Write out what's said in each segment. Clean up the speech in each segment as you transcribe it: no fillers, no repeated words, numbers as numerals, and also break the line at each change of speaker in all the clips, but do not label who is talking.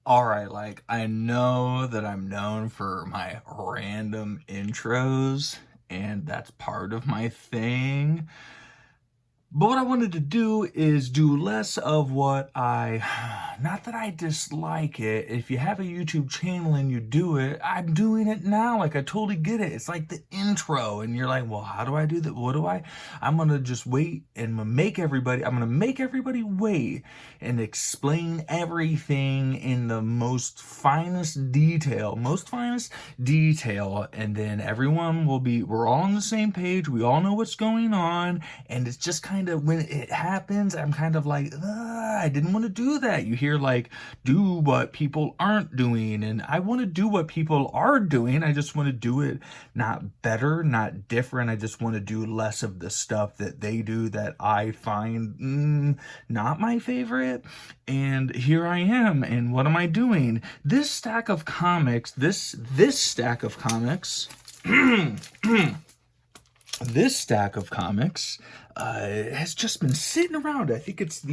All right, like I know that I'm known for my random intros, and that's part of my thing. But what I wanted to do is do less of what not that I dislike it. If you have a YouTube channel and you do it, I'm doing it now. Like, I totally get it. It's like the intro, and you're like, well, how do I do that? What do I? I'm going to just wait and I'm going to make everybody wait and explain everything in the most finest detail. And then we're all on the same page. We all know what's going on. And it's just kind of, when it happens, I'm kind of like, I didn't want to do that. You hear like, do what people aren't doing. And I want to do what people are doing. I just want to do it not better, not different. I just want to do less of the stuff that they do that I find not my favorite. And here I am. And what am I doing? This stack of comics, this stack of comics, this stack of comics has just been sitting around. I think it's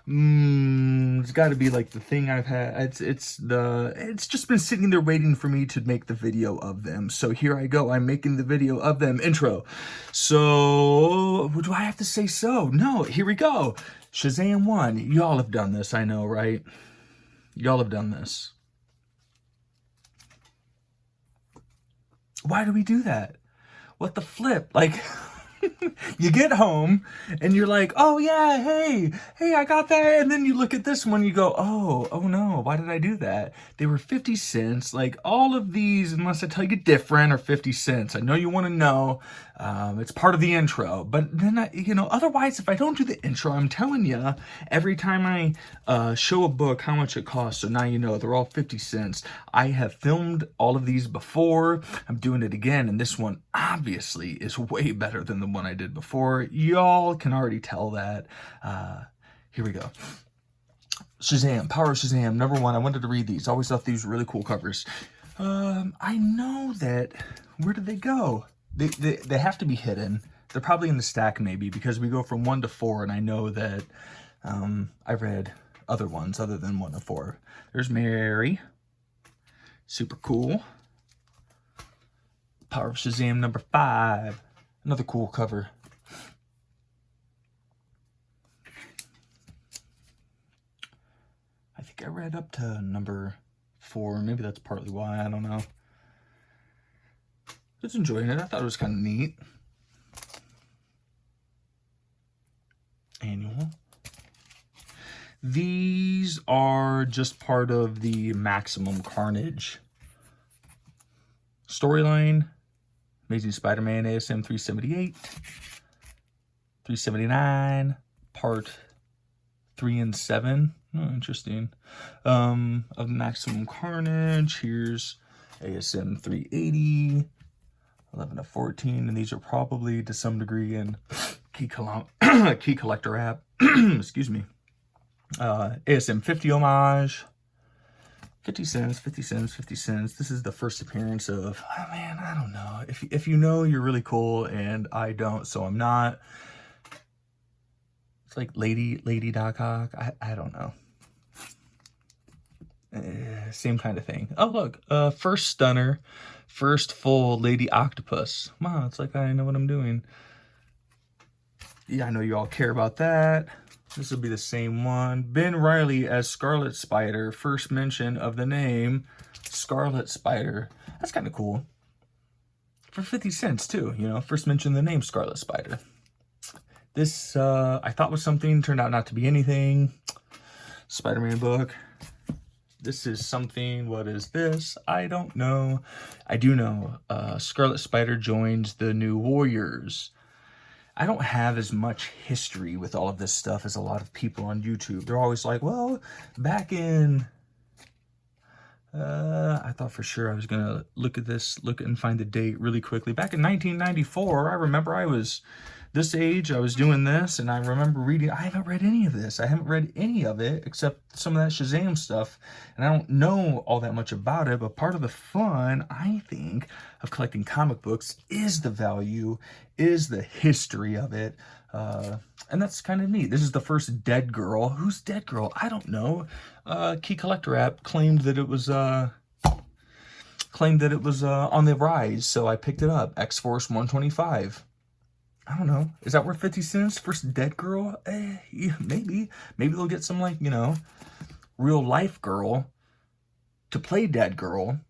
it's got to be like the thing I've had. It's just been sitting there waiting for me to make the video of them. So here I go. I'm making the video of them. Intro. So do I have to say so? No. Here we go. Shazam 1. Y'all have done this. I know, right? Y'all have done this. Why do we do that? What the flip? Like, you get home and you're like, oh yeah, hey, I got that. And then you look at this one, you go, oh no, why did I do that? They were 50 cents. Like, all of these, unless I tell you different, are 50 cents. I know you want to know. It's part of the intro. But then, otherwise, if I don't do the intro, I'm telling you, every time I show a book how much it costs. So now you know, they're all 50 cents. I have filmed all of these before. I'm doing it again. And this one obviously is way better than the one I did before. Y'all can already tell that. Here we go. Shazam, Power of Shazam, number 1. I wanted to read these. Always thought these were really cool covers. I know that, where did they go? They have to be hidden. They're probably in the stack maybe, because we go from 1 to 4, and I know that I read other ones other than 1 to 4. There's Mary. Super cool. Power of Shazam number 5. Another cool cover. I think I read up to number 4. Maybe that's partly why. I don't know. Just enjoying it. I thought it was kind of neat. Annual. These are just part of the Maximum Carnage storyline. Amazing Spider-Man ASM 378, 379, part 3 and 7. Oh, interesting. Of Maximum Carnage. Here's ASM 380, 11 to 14, and these are probably to some degree in Key Collector app. Excuse me. ASM 50 homage. 50 cents, 50 cents, 50 cents. This is the first appearance of, oh man, I don't know. If you know, you're really cool, and I don't, so I'm not. It's like Lady Doc Ock. I don't know. Same kind of thing. Oh, look, first Stunner, first full Lady Octopus. Wow, it's like I know what I'm doing. Yeah, I know you all care about that. This will be the same one. Ben Reilly as Scarlet Spider. First mention of the name Scarlet Spider. That's kind of cool. For 50 cents, too. First mention of the name Scarlet Spider. This, I thought was something. Turned out not to be anything. Spider-Man book. This is something. What is this? I don't know. I do know. Scarlet Spider joins the New Warriors. I don't have as much history with all of this stuff as a lot of people on YouTube. They're always like, well, back in... I thought for sure I was going to look and find the date really quickly. Back in 1994, I remember I was this age, I was doing this, and I remember reading... I haven't read any of this. I haven't read any of it except some of that Shazam stuff, and I don't know all that much about it, but part of the fun, I think, of collecting comic books is the value, is the history of it. And that's kind of neat. This is the first Dead Girl. Who's Dead Girl? I don't know. Key Collector app claimed that it was on the rise, so I picked it up. X-Force 125. I don't know. Is that worth 50 cents? First Dead Girl? Yeah, maybe. Maybe they'll get some, like, you know, real life girl to play Dead Girl,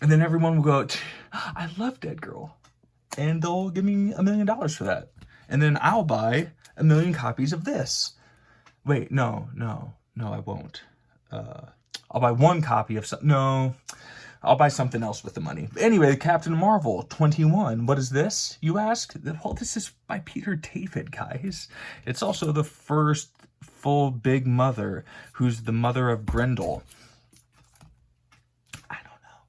and then everyone will go, I love Dead Girl, and they'll give me $1 million for that, and then I'll buy 1 million copies of this. Wait, no, I won't. I'll buy one copy of I'll buy something else with the money. Anyway, Captain Marvel 21. What is this, you ask? Well, this is by Peter David, guys. It's also the first full Big Mother, who's the mother of Grendel. I don't know.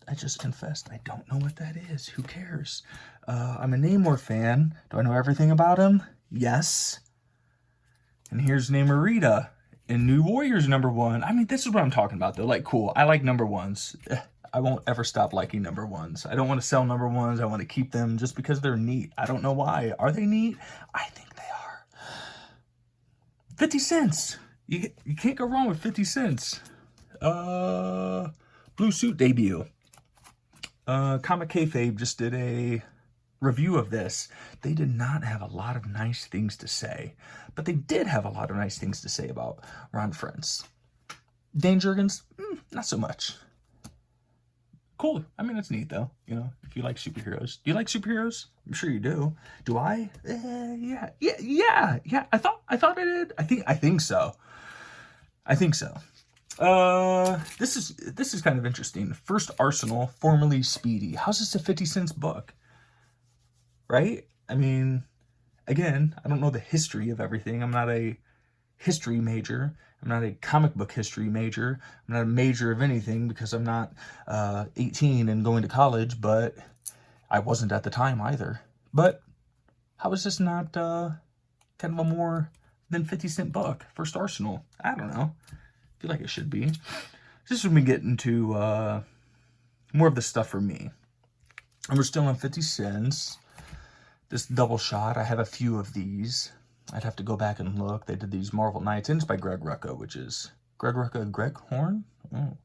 I just confessed I don't know what that is. Who cares? I'm a Namor fan. Do I know everything about him? Yes. And here's Namorita in New Warriors #1. I mean, this is what I'm talking about, though. Like, cool. I like #1s. I won't ever stop liking #1s. I don't want to sell #1s. I want to keep them just because they're neat. I don't know why. Are they neat? I think they are. 50 cents. You can't go wrong with 50 cents. Blue Suit debut. Comic Kayfabe just did a review of this. They did not have a lot of nice things to say, but they did have a lot of nice things to say about Ron Frenz. Dane Jurgens, not so much. Cool. I mean, it's neat, though. You know, if you like superheroes. Do you like superheroes? I'm sure you do. Do I? Yeah. I thought I did. I think so. This is kind of interesting. First Arsenal, formerly Speedy. How's this a 50 cents book? Right? I mean, again, I don't know the history of everything. I'm not a history major. I'm not a comic book history major. I'm not a major of anything because I'm not 18 and going to college, but I wasn't at the time either. But how is this not kind of a more than 50 cent book? First Arsenal. I don't know. I feel like it should be. This is when we get into more of the stuff for me. And we're still on 50 cents. This double shot, I have a few of these. I'd have to go back and look. They did these Marvel Knights, and it's by Greg Rucka, which is Greg Rucka, Greg Horn? Oh.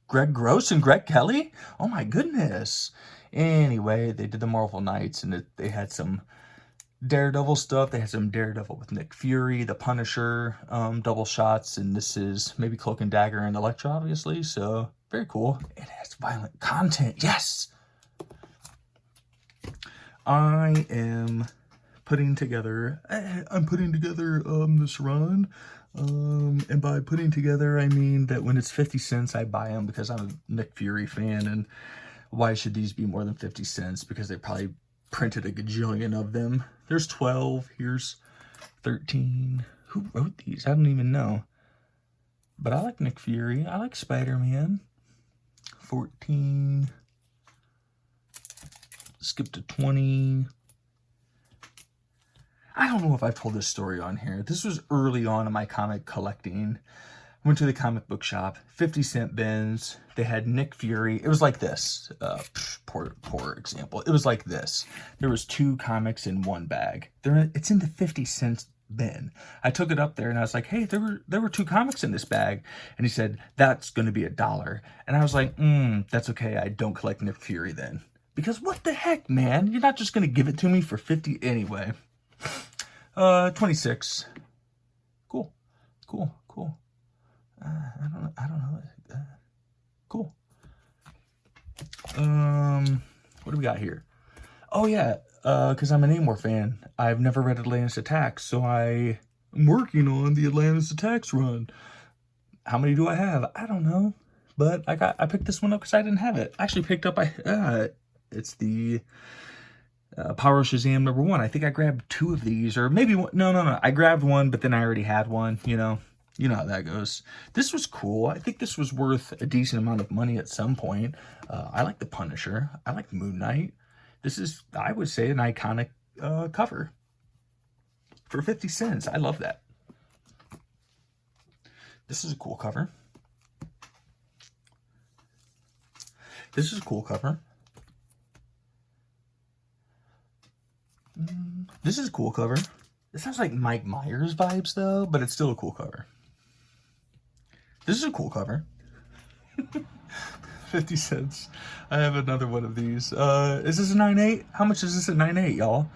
Greg Gross and Greg Kelly? Oh my goodness. Anyway, they did the Marvel Knights, and they had some Daredevil stuff. They had some Daredevil with Nick Fury, the Punisher, double shots, and this is maybe Cloak and Dagger and Elektra, obviously, so very cool. It has violent content, yes! I am putting together this run, and by putting together, I mean that when it's 50 cents, I buy them because I'm a Nick Fury fan, and why should these be more than 50 cents? Because they probably printed a gajillion of them. There's 12, here's 13. Who wrote these? I don't even know. But I like Nick Fury, I like Spider-Man. 14. Skip to 20. I don't know if I've told this story on here. This was early on in my comic collecting. I went to the comic book shop, 50 cent bins. They had Nick Fury. It was like this. Poor example. It was like this. There was 2 comics in one bag. It's in the 50 cent bin. I took it up there and I was like, hey, there were 2 comics in this bag. And he said, that's going to be $1. And I was like, that's okay. I don't collect Nick Fury then. Because what the heck, man? You're not just going to give it to me for 50 anyway. 26. Cool. I don't know. Cool. What do we got here? Oh yeah, because I'm a Namor fan. I've never read Atlantis Attacks, so I'm working on the Atlantis Attacks run. How many do I have? I don't know, but I picked this one up because I didn't have it. I actually picked up it's the Power Shazam #1. I think I grabbed 2 of these, or maybe one. No. I grabbed one, but then I already had one. You know how that goes. This was cool. I think this was worth a decent amount of money at some point. I like the Punisher. I like Moon Knight. This is, I would say, an iconic cover for 50 cents. I love that. This is a cool cover. This is a cool cover. This is a cool cover. This sounds like Mike Myers vibes though, but it's still a cool cover. This is a cool cover. 50 cents. I have another one of these. Is this a 9.8? How much is this at 9.8, y'all?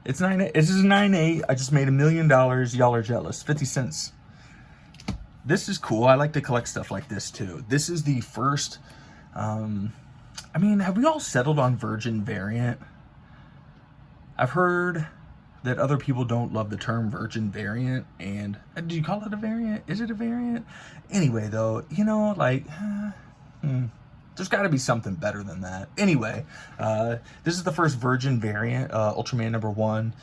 It's 9.8. This is a 9.8. I just made $1 million. Y'all are jealous. 50 cents. This is cool. I like to collect stuff like this too. This is the first, I mean, have we all settled on Virgin variant? I've heard that other people don't love the term Virgin variant, and do you call it a variant? Is it a variant? Anyway, though, you know, like, there's got to be something better than that. Anyway, this is the first Virgin variant, Ultraman #1.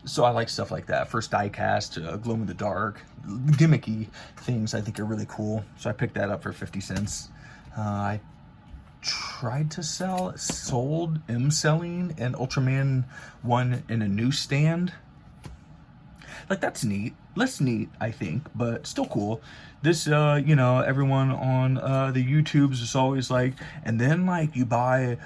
So I like stuff like that. First diecast, glow in the dark, gimmicky things I think are really cool. So I picked that up for 50 cents. I tried to am selling an Ultraman 1 in a newsstand. Like, that's neat. Less neat, I think, but still cool. This, you know, everyone on the YouTubes is always like, and then like you buy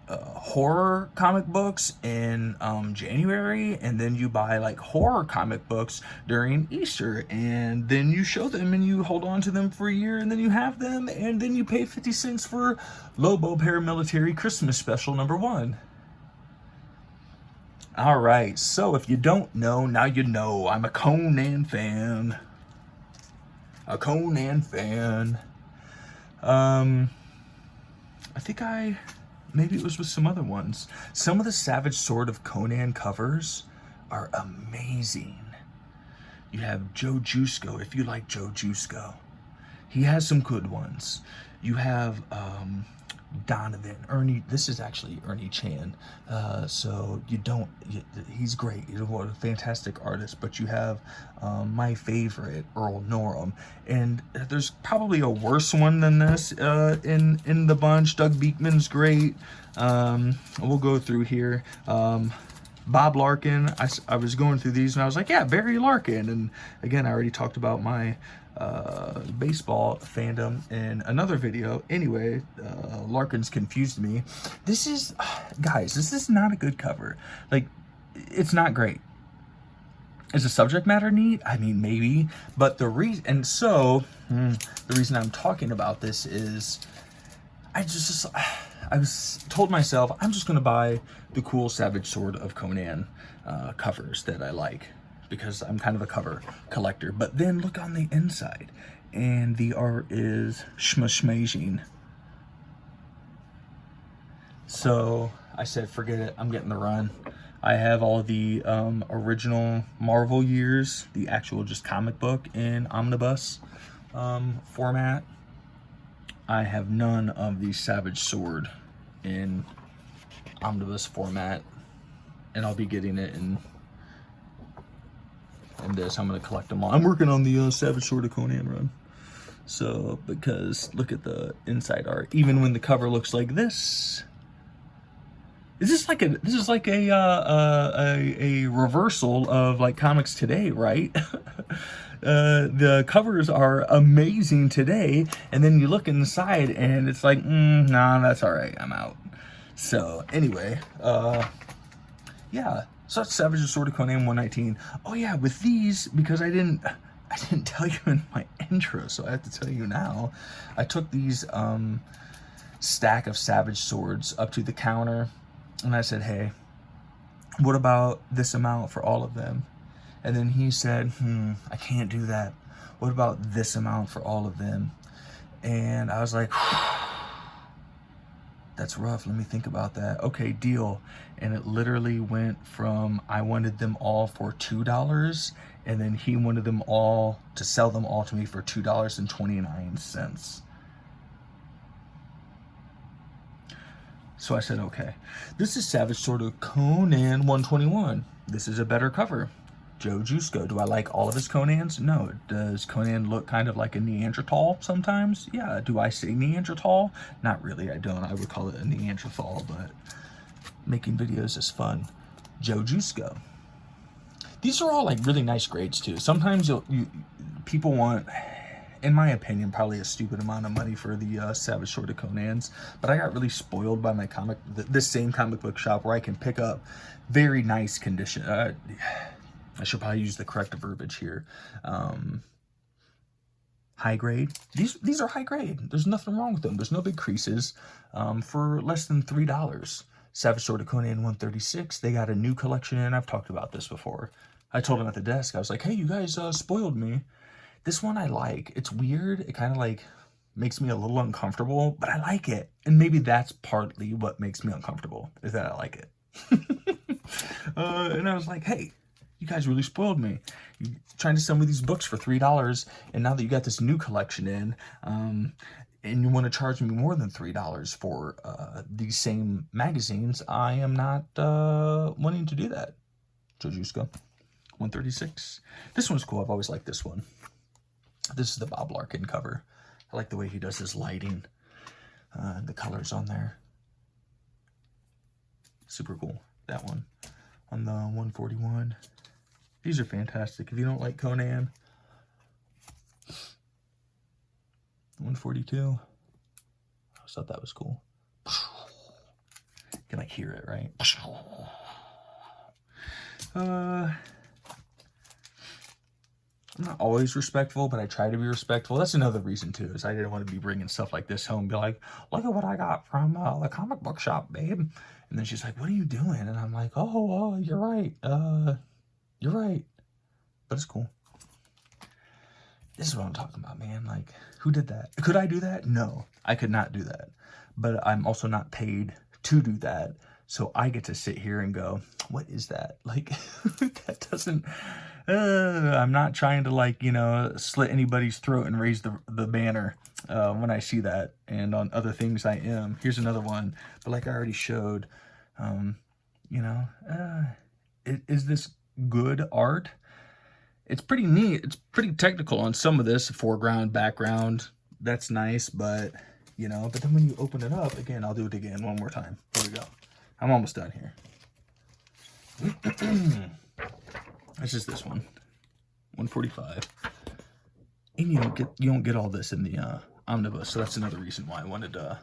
horror comic books in January, and then you buy like horror comic books during Easter, and then you show them and you hold on to them for a year, and then you have them, and then you pay 50 cents for Lobo Paramilitary Christmas Special #1. All right, so if you don't know, now you know. I'm a Conan fan. A Conan fan. I think maybe it was with some other ones. Some of the Savage Sword of Conan covers are amazing. You have Joe Jusko, if you like Joe Jusko. He has some good ones. You have Donovan, Ernie. This is actually Ernie Chan. So he's great. He's a fantastic artist. But you have my favorite, Earl Norem, and there's probably a worse one than this in the bunch. Doug Beekman's great. We'll go through here. Bob Larkin. I was going through these and I was like, yeah, Barry Larkin. And again, I already talked about my baseball fandom in another video. Anyway, Larkin's confused me. This is, guys, this is not a good cover. Like, it's not great. Is the subject matter neat? I mean, maybe, but the reason I'm talking about this is I told myself I'm just gonna buy the cool Savage Sword of Conan covers that I like, because I'm kind of a cover collector. But then look on the inside, and the art is schmazing. So I said, forget it, I'm getting the run. I have all the original Marvel years, the actual just comic book in omnibus format. I have none of the Savage Sword in omnibus format, and I'll be getting it in this. I'm going to collect them all. I'm working on the Savage Sword of Conan run. So, because look at the inside art. Even when the cover looks like this, this is like a reversal of like comics today, right? The covers are amazing today, and then you look inside and it's like, nah, that's all right, I'm out. So anyway, yeah. So that's Savage Sword of Conan 119. Oh yeah, with these, because I didn't tell you in my intro, so I have to tell you now. I took these stack of Savage Swords up to the counter, and I said, hey, what about this amount for all of them? And then he said, I can't do that. What about this amount for all of them? And I was like, that's rough. Let me think about that. Okay, deal. And it literally went from, I wanted them all for $2, and then he wanted them all to sell them all to me for $2.29. So I said, okay. This is Savage Sword of Conan 121. This is a better cover. Joe Jusko. Do I like all of his Conans? No. Does Conan look kind of like a Neanderthal sometimes? Yeah. Do I say Neanderthal? Not really, I don't. I would call it a Neanderthal, but making videos is fun. Joe Jusko. These are all like really nice grades too. Sometimes people want in my opinion, probably a stupid amount of money for the Savage Sword of Conan's. But I got really spoiled by my this same comic book shop where I can pick up very nice condition. I should probably use the correct verbiage here. High grade. These are high grade. There's nothing wrong with them. There's no big creases. For less than $3. Savage Sword of Conan 136. They got a new collection in. I've talked about this before. I told him at the desk, I was like, hey, you guys spoiled me. This one I like. It's weird. It kind of like makes me a little uncomfortable, but I like it. And maybe that's partly what makes me uncomfortable, is that I like it. And I was like, hey, you guys really spoiled me. You're trying to sell me these books for $3, and now that you got this new collection in, and you want to charge me more than $3 for these same magazines, I am not wanting to do that. Jojuska 136. This one's cool. I've always liked this one. This is the Bob Larkin cover. I like the way he does his lighting, the colors on there. Super cool. That one on the 141. These are fantastic. If you don't like Conan, 142. I just thought that was cool. You can like hear it, right? I'm not always respectful, but I try to be respectful. That's another reason too, is I didn't want to be bringing stuff like this home. Be like, look at what I got from the comic book shop, babe. And then she's like, what are you doing? And I'm like, oh, you're right. You're right. But it's cool. This is what I'm talking about, man. Like, who did that? Could I do that? No, I could not do that. But I'm also not paid to do that. So I get to sit here and go, what is that? Like, that doesn't, I'm not trying to, like, you know, slit anybody's throat and raise the banner when I see that. And on other things I am. Here's another one. But like I already showed, you know, is this good art? It's pretty neat. It's pretty technical on some of this. Foreground, background. That's nice, but, you know, but then when you open it up, again, I'll do it again one more time. Here we go. I'm almost done here. This is this one. 145. And you don't get all this in the omnibus, so that's another reason why I wanted to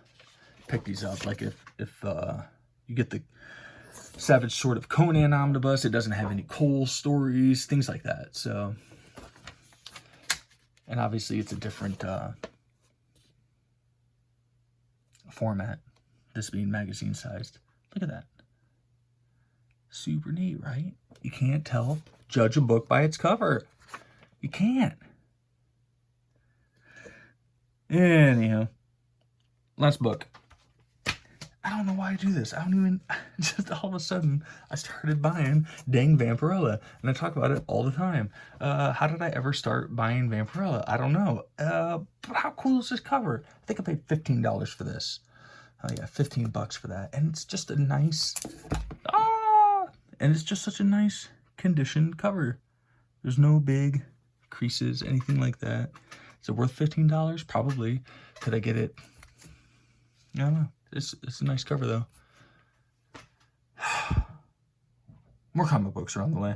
pick these up. Like if you get the Savage Sword of Conan omnibus, it doesn't have any Cole stories, things like that. So, and obviously it's a different format, this being magazine sized. Look at that. Super neat, right? You can't judge a book by its cover. You can't. Anyhow, last book. I don't know why I do this. I don't even, just all of a sudden, I started buying dang Vampirella. And I talk about it all the time. How did I ever start buying Vampirella? I don't know. But how cool is this cover? I think I paid $15 for this. Oh yeah, $15 for that. And it's just a nice, and it's just such a nice conditioned cover. There's no big creases, anything like that. Is it worth $15? Probably. Could I get it? I don't know. It's a nice cover, though. More comic books are on the way.